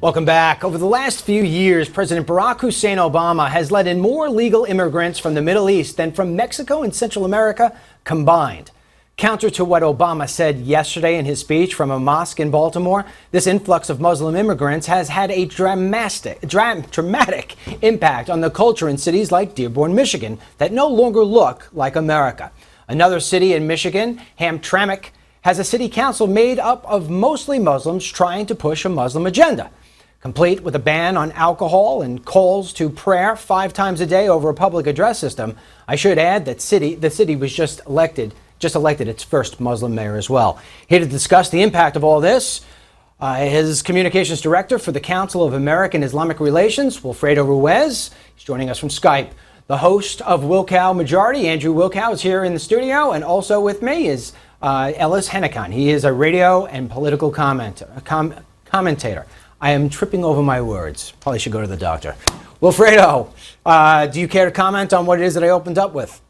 Welcome back. Over the last few years, President Barack Hussein Obama has let in more legal immigrants from the Middle East than from Mexico and Central America combined. Counter to what Obama said yesterday in his speech from a mosque in Baltimore, this influx of Muslim immigrants has had a dramatic impact on the culture in cities like Dearborn, Michigan, that no longer look like America. Another city in Michigan, Hamtramck, has a city council made up of mostly Muslims trying to push a Muslim agenda. Complete with a ban on alcohol and calls to prayer 5 times a day over a public address system. I should add that the city was just elected its first Muslim mayor as well. Here to discuss the impact of all this, his communications director for the Council of American Islamic Relations, Wilfredo Ruiz. He's joining us from Skype. The host of Wilkow Majority, Andrew Wilkow, is here in the studio, and also with me is Ellis Hennikan. He is a radio and political commentator. I am tripping over my words. Probably should go to the doctor. Wilfredo, do you care to comment on what it is that I opened up with?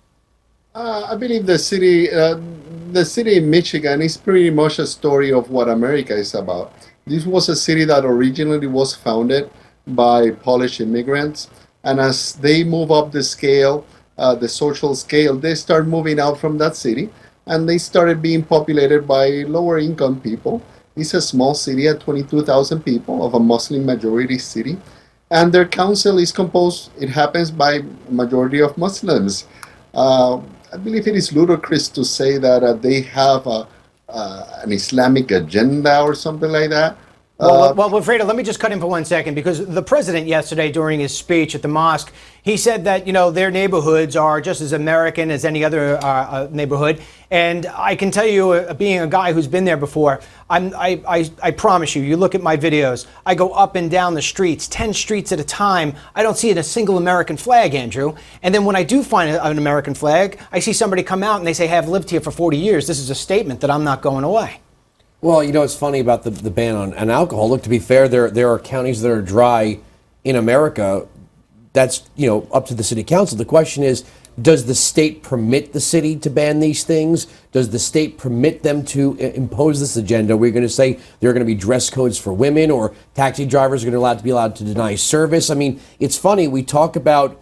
I believe the city in Michigan is pretty much a story of what America is about. This was a city that originally was founded by Polish immigrants, and as they move up the scale, the social scale, they start moving out from that city, and they started being populated by lower income people. It's a small city at 22,000 people of a Muslim majority city. And their council is composed, it happens by majority of Muslims. I believe it is ludicrous to say that they have an Islamic agenda or something like that. Well, Wilfredo, let me just cut in for 1 second, because the president yesterday during his speech at the mosque, he said that, their neighborhoods are just as American as any other neighborhood. And I can tell you, being a guy who's been there before, I promise you look at my videos, I go up and down the streets, 10 streets at a time. I don't see a single American flag, Andrew. And then when I do find an American flag, I see somebody come out and they say, hey, I've lived here for 40 years. This is a statement that I'm not going away. Well, it's funny about the ban on alcohol. Look, to be fair, there are counties that are dry in America. That's, up to the city council. The question is, does the state permit the city to ban these things? Does the state permit them to impose this agenda? We're going to say there are going to be dress codes for women, or taxi drivers are going to be allowed to deny service. I mean, it's funny. We talk about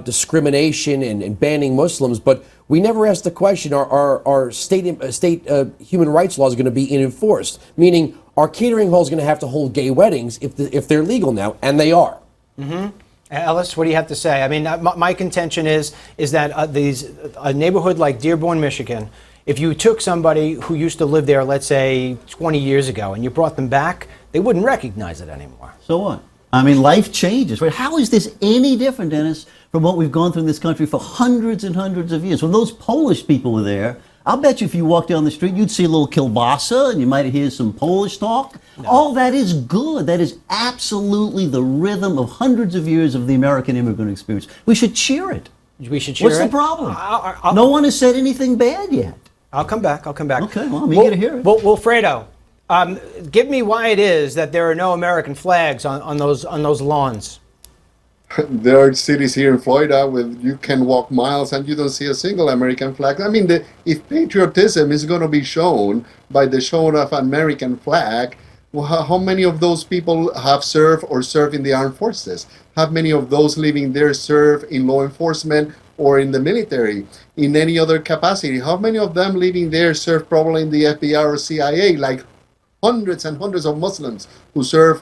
discrimination and banning Muslims, but we never ask the question, are state human rights laws going to be enforced? Meaning, are catering halls going to have to hold gay weddings if they're legal now? And they are. Mm-hmm. Ellis, what do you have to say? I mean, my contention is that a neighborhood like Dearborn, Michigan, if you took somebody who used to live there, let's say 20 years ago, and you brought them back, they wouldn't recognize it anymore. So what? I mean, life changes, right? How is this any different, Dennis, from what we've gone through in this country for hundreds and hundreds of years? When those Polish people were there, I'll bet you if you walk down the street, you'd see a little kielbasa, and you might hear some Polish talk. No. All that is good. That is absolutely the rhythm of hundreds of years of the American immigrant experience. We should cheer it. We should cheer it? What's the problem? No one has said anything bad yet. I'll come back. Okay, well, I'm eager to hear it. Wilfredo, give me why it is that there are no American flags on those lawns. There are cities here in Florida where you can walk miles and you don't see a single American flag. I mean, if patriotism is going to be shown by the showing of an American flag, well, how many of those people have served or serve in the armed forces? How many of those living there serve in law enforcement or in the military, in any other capacity? How many of them living there serve probably in the FBI or CIA, like hundreds and hundreds of Muslims who serve,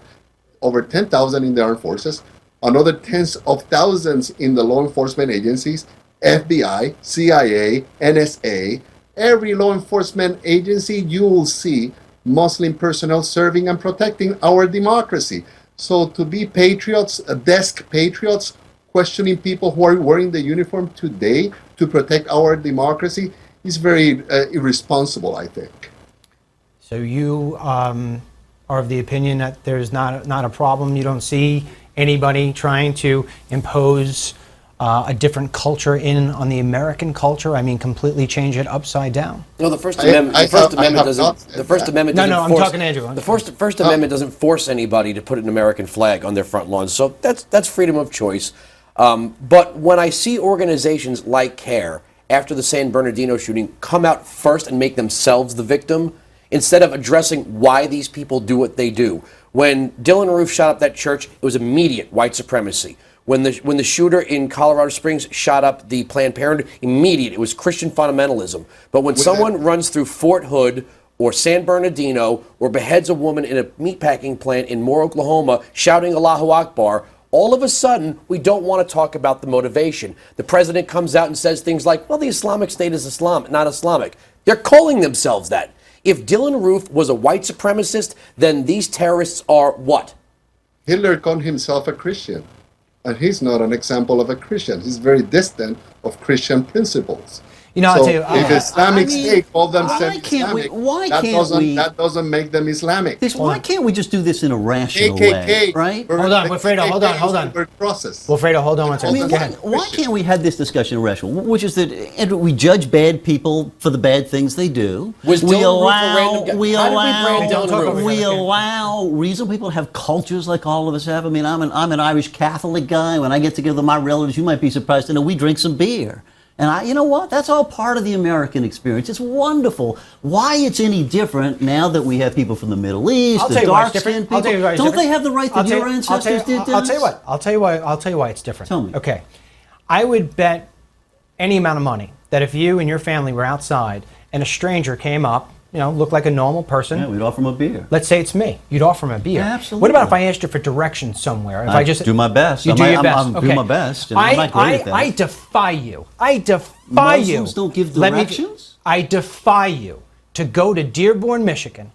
over 10,000 in the armed forces, another tens of thousands in the law enforcement agencies, FBI, CIA, NSA. Every law enforcement agency, you will see Muslim personnel serving and protecting our democracy. So to be patriots, desk patriots, questioning people who are wearing the uniform today to protect our democracy is very irresponsible, I think. So you are of the opinion that there's not a problem? You don't see anybody trying to impose a different culture on the American culture? I mean, completely change it upside down? No, the First Amendment. doesn't. The First Amendment doesn't. No, I'm talking to Andrew. The First Amendment doesn't force anybody to put an American flag on their front lawns. So that's freedom of choice. But when I see organizations like CAIR, after the San Bernardino shooting, come out first and make themselves the victim, instead of addressing why these people do what they do, When Dylan Roof shot up that church, it was immediate white supremacy. When the shooter in Colorado Springs shot up the Planned Parenthood, immediate, it was Christian fundamentalism. But when someone runs through Fort Hood or San Bernardino or beheads a woman in a meatpacking plant in Moore, Oklahoma, shouting Allahu Akbar, all of a sudden, we don't want to talk about the motivation. The president comes out and says things like, well, the Islamic State is Islam, not Islamic. They're calling themselves that. If Dylan Roof was a white supremacist, then these terrorists are what? Hitler called himself a Christian, and he's not an example of a Christian. He's very distant of Christian principles. You know, So I'll tell you, if Islamic State called themselves Islamic, why that can't we? that doesn't make them Islamic. Why can't we just do this in a rational way, KKK, right? Hold on, Wilfredo, hold on. Process. Wilfredo, hold on one I second. mean, Go ahead. why can't we have this discussion rational? Which is that we judge bad people for the bad things they do. Was we Dylan Roof a allow, random guy? we How did we allow, brand Dylan Roof? we allow reasonable people to have cultures like all of us have. I mean, I'm an Irish Catholic guy. When I get together with my relatives, you might be surprised to know we drink some beer. And you know what? That's all part of the American experience. It's wonderful. Why it's any different now that we have people from the Middle East, I'll the tell you why it's dark-skinned different. I'll people? tell you why it's Don't different. they have the right that your ancestors did? I'll tell you Dennis? what. I'll tell you why it's different. Tell me. Okay. I would bet any amount of money that if you and your family were outside and a stranger came up, you know, looked like a normal person. Yeah, we'd offer them a beer. Let's say it's me. You'd offer him a beer. Absolutely. What about if I asked you for directions somewhere? If I just do my best. You do your best. I'm okay. doing my best. And I'm not great at that. I defy you. I defy you. Muslims don't give Let me- directions? I defy you to go to Dearborn, Michigan,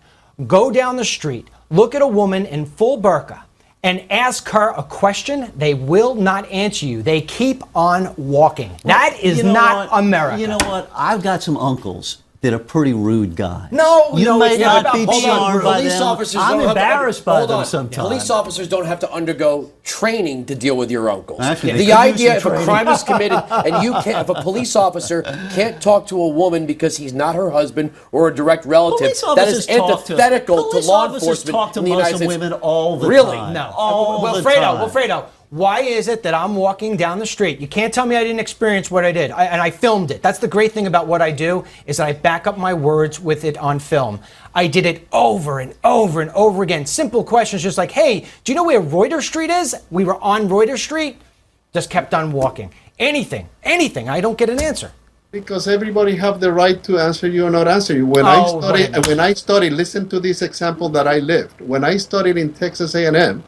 go down the street, look at a woman in full burqa, and ask her a question. They will not answer you. They keep on walking. That is You know not what? America. You know what? I've got some uncles that are pretty rude guys. No, you no, may it's not not be about- hold on, charmed by Police them. officers I'm don't have to- embarrassed by hold them on. sometimes. Police officers don't have to undergo training to deal with your uncles. Actually, they the could use idea some if a training. crime is committed and you can't, if a police officer can't talk to a woman because he's not her husband or a direct relative, Police that is officers talk to- antithetical to police law officers enforcement talk to in the United Muslim States. women all the Really? time. No. All the time. Wilfredo, why is it that I'm walking down the street? You can't tell me I didn't experience what I did. And I filmed it. That's the great thing about what I do is that I back up my words with it on film. I did it over and over and over again. Simple questions just like, hey, do you know where Reuter Street is? We were on Reuter Street. Just kept on walking. Anything. I don't get an answer. Because everybody have the right to answer you or not answer you. When I studied, listen to this example that I lived. When I studied in Texas A&M,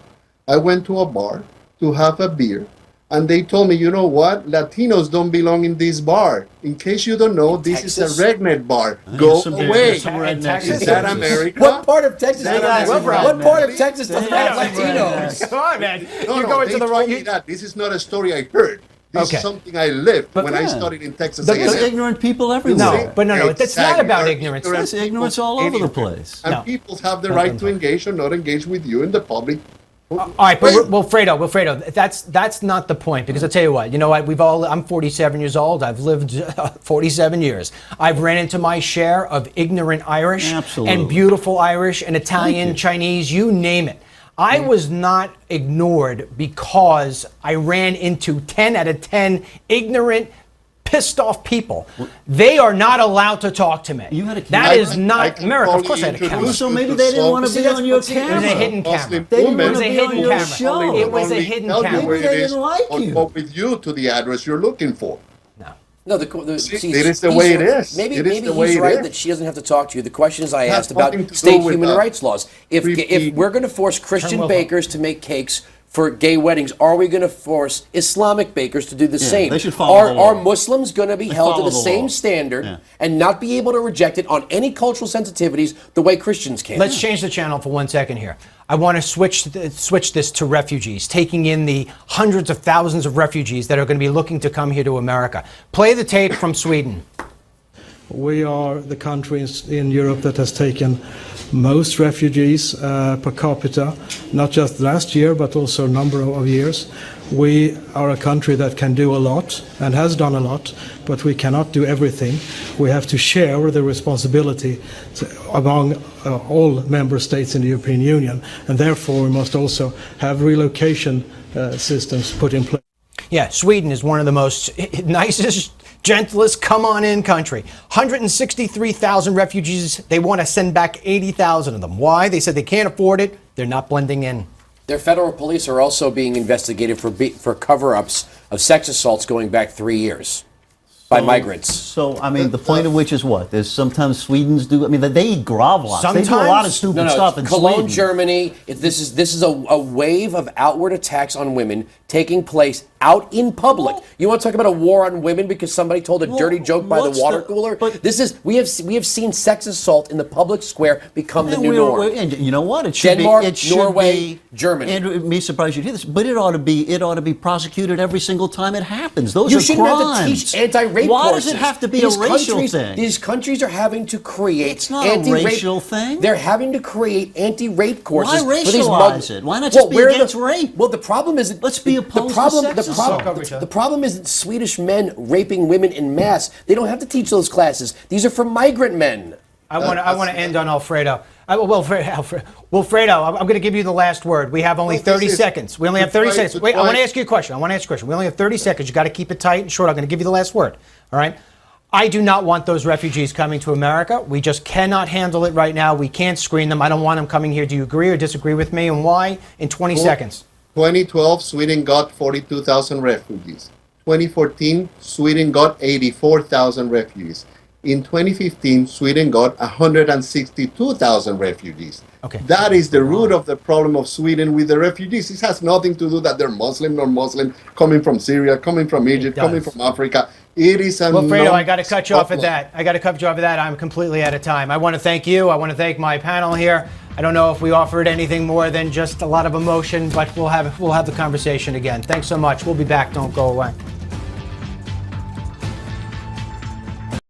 I went to a bar to have a beer, and they told me, you know what? Latinos don't belong in this bar. In case you don't know, this is a redneck bar. Go away. Texas. Is that America? What part of Texas? That does is what right. part of Texas does not have That's right. Latinos? Come on, man. No, You're no, going they to the told wrong. me that. This is not a story I heard. This Okay. is something I lived when I yeah. studied in Texas There's A&M. ignorant people everywhere. No, but no, it's not Exactly. about There are ignorance. ignorant There's ignorance all over the place. And No. people have the right to engage or not engage with you in the public. All right, but Wilfredo, that's not the point, because I'll tell you what, I'm 47 years old. I've lived 47 years. I've ran into my share of ignorant Irish Absolutely. and beautiful Irish and Italian, Chinese, you name it. I was not ignored because I ran into 10 out of 10 ignorant, pissed off people. They are not allowed to talk to me. You had a That camera? is not America. Of course I had a camera. So maybe they didn't want to be on your It camera. was a hidden camera. Muslim They didn't women. It was a be on hidden your camera. show. It was a hidden Tell you camera. where Maybe it they is didn't like or you. go with you to the address you're looking for. No, See, it is the way it is. Maybe It is maybe the way he's it right is. that she doesn't have to talk to you. The question is I Has asked about nothing to do state with human that. rights laws. If we're going to force Christian bakers to make cakes for gay weddings, are we going to force Islamic bakers to do the same? they should follow the law. Are Muslims going to be held to follow the the same law. standard Yeah. and not be able to reject it on any cultural sensitivities the way Christians can? Let's change the channel for 1 second here. I want to switch this to refugees, taking in the hundreds of thousands of refugees that are going to be looking to come here to America. Play the tape from Sweden. We are the country in Europe that has taken most refugees per capita, not just last year, but also a number of years. We are a country that can do a lot and has done a lot, but we cannot do everything. We have to share the responsibility among all member states in the European Union, and therefore we must also have relocation systems put in place. Yeah, Sweden is one of the most nicest, gentlest, come on in country. 163,000 refugees. They want to send back 80,000 of them. Why? They said they can't afford it. They're not blending in. Their federal police are also being investigated for cover-ups of sex assaults going back 3 years by migrants. So, I mean, the point of which is what? There's sometimes Swedes do, I mean, they eat gravlax. They do a lot of stupid stuff in Cologne, Sweden. Germany. This is a wave of outward attacks on women taking place out in public. You want to talk about a war on women because somebody told a dirty joke by the water cooler? We have seen sex assault in the public square become the new norm. And you know what? It should Denmark, be. It should Norway, be, Germany. Andrew, it may surprise you to hear this, but it ought to be prosecuted every single time it happens. Those You are shouldn't crimes. have to teach anti-rape Why courses. does it have to be a racial thing? These countries are having to create It's not a racial thing. They're having to create anti-rape courses. Why for these racialize it? Why not just be against rape? Well, the problem is Let's be opposed to sex assault. The problem isn't Swedish men raping women in mass. They don't have to teach those classes. These are for migrant men. I want to end on Wilfredo. Wilfredo, I'm going to give you the last word. We have only 30 seconds. We only have 30 seconds. Wait, I want to ask you a question. We only have 30 seconds. You got to keep it tight and short. I'm going to give you the last word. All right? I do not want those refugees coming to America. We just cannot handle it right now. We can't screen them. I don't want them coming here. Do you agree or disagree with me, and why? In 20 seconds. 2012, Sweden got 42,000 refugees. 2014, Sweden got 84,000 refugees. In 2015, Sweden got 162,000 refugees. Okay. That is the root of the problem of Sweden with the refugees. It has nothing to do that they're Muslim or Muslim, coming from Syria, coming from Egypt, coming from Africa. It is a Wilfredo, I got to cut you off at that. I'm completely out of time. I want to thank you. I want to thank my panel here. I don't know if we offered anything more than just a lot of emotion, but we'll have the conversation again. Thanks so much. We'll be back. Don't go away.